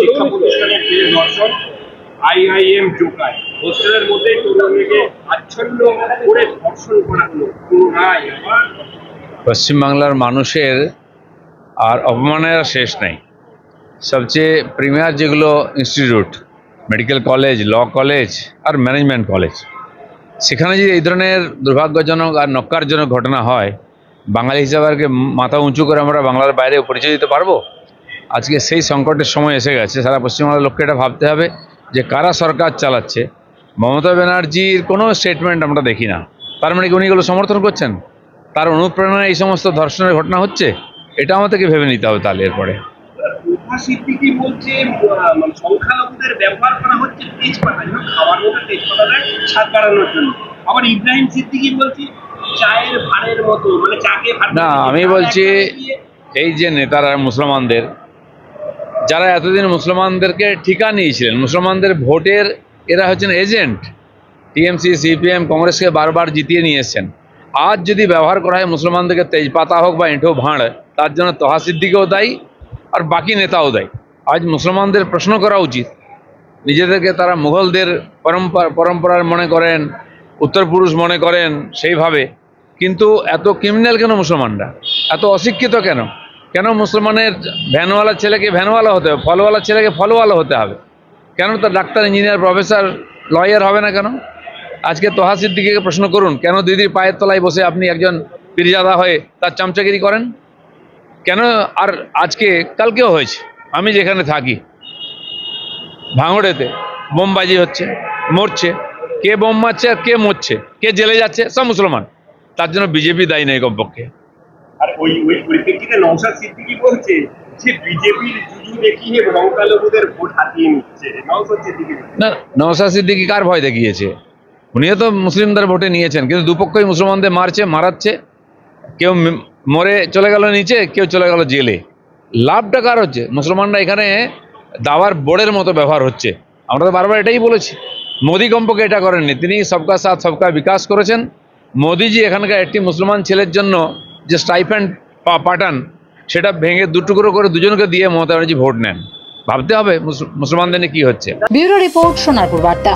শিক্ষা প্রতিষ্ঠানের দর্শন আইআইএম জোকার হোস্টেলের মধ্যে তরুণীকে আচ্ছন্ন করে ধর্ষণ করা হলো। পশ্চিমবাংলার মানুষের আর অপমানের শেষ নেই। সবচেয়ে প্রিমিয়ার যেগুলো institute, medical college, law college আর ম্যানেজমেন্ট কলেজ, সেখানে যদি এই ধরনের দুর্ভাগ্যজনক আর নক্কারজনক ঘটনা হয়, বাঙালি হিসাবে আর কি মাথা উঁচু করে আমরা বাংলার বাইরে পরিচয় দিতে পারবো? আজকে সেই সংকটের সময় এসে গেছে। সারা পশ্চিমবাংলার লোককে এটা ভাবতে হবে যে কারা সরকার চালাচ্ছে। মমতা ব্যানার্জির কোনো স্টেটমেন্ট আমরা দেখি না। তার মানে কি উনি এগুলো সমর্থন করছেন? তার অনুপ্রেরণায় এই সমস্ত ধর্ষণের ঘটনা হচ্ছে? এটা আমাদেরকে ভেবে নিতে হবে তাহলে এরপরে। সিদ্দিকী বলছে সংখ্যালঘুদের ব্যবহার করা হচ্ছে তেজপাতা, খাওয়ার মতো তেজপাতা স্বাদ বাড়ানোর জন্য। আবার ইব্রাহিম সিদ্দিকী বলছে চায়ের ভাড়ের মতো, মানে চাকে না, আমি বলছি এই যে নেতারা মুসলমানদের, যারা এতদিন মুসলমানদেরকে ঠিকা নিয়েছিলেন, মুসলমানদের ভোটের এরা হচ্ছেন এজেন্ট, টিএমসি, সিপিএম, কংগ্রেসকে বারবার জিতিয়ে নিয়ে এসছেন। আজ যদি ব্যবহার করা হয় মুসলমানদেরকে তেজপাতা হোক বা এঁঠো ভাঁড়, তার জন্য তোহা সিদ্দিকীও দায়ী আর বাকি নেতাও দায়ী। আজ মুসলমানদের প্রশ্ন করা উচিত, নিজেদেরকে তারা মুঘলদের পরম্পরার মনে করেন, উত্তরপুরুষ মনে করেন সেইভাবে, কিন্তু এত ক্রিমিনাল কেন মুসলমানরা? এত অশিক্ষিত কেন? কেন মুসলমানের ভ্যানওয়ালা ছেলেকে ভ্যানওয়ালা হতে হবে, ফলওয়ালা ছেলেকে ফলওয়ালা হতে হবে? কেন তার ডাক্তার, ইঞ্জিনিয়ার, প্রফেসর, লয়ার হবে না কেন? আজকে তোহা সিদ্দিকীকে প্রশ্ন করুন, কেন দিদির পায়ের তলায় বসে আপনি একজন পীরজাদা হয়ে তার চামচাগিরি করেন? কেন? আর আজকে কালকেও হয়েছে, আমি যেখানে থাকি ভাঙড়েতে বোমবাজি হচ্ছে, মরছে। কে বোম মারছে আর কে মরছে, কে জেলে যাচ্ছে? সব মুসলমান। তার জন্য বিজেপি দায়ী নেই কমপক্ষে। আর ওই পরিপ্রেক্ষিতে নওশাদ সিদ্দিকী বলছে যে বিজেপির জুজু দেখিয়ে সংখ্যালঘুদের ভোট হাতিয়ে নিচ্ছে। নওশাদ সিদ্দিকী না, নওশাদ সিদ্দিকী কার ভয় দেখিয়েছে? উনিও তো মুসলিমদের ভোটে নিয়েছেন, কিন্তু দুপক্ষই মুসলমানদের মারাচ্ছে। কেউ মরে চলে গেল নিচে, কেউ চলে গেল জেলে। লাভটা কার হচ্ছে? মুসলমানরা এখানে দাওয়ার বোর্ডের মতো ব্যবহার হচ্ছে। আমরা তো বারবার এটাই বলেছি। মোদি কমপক্ষে এটা করেননি, তিনি সবকা সাথ সবকা বিকাশ করেছেন। মোদিজি এখানকার একটি মুসলমান ছেলের জন্য যে স্টাইপেন্ড পাঠান, সেটা ভেঙে দুটুকরো করে দুজনকে দিয়ে মমতা ব্যানার্জি ভোট নেন। ভাবতে হবে মুসলমানদের নিয়ে কি হচ্ছে। ব্যুরো রিপোর্ট, সোনারপুর বার্তা।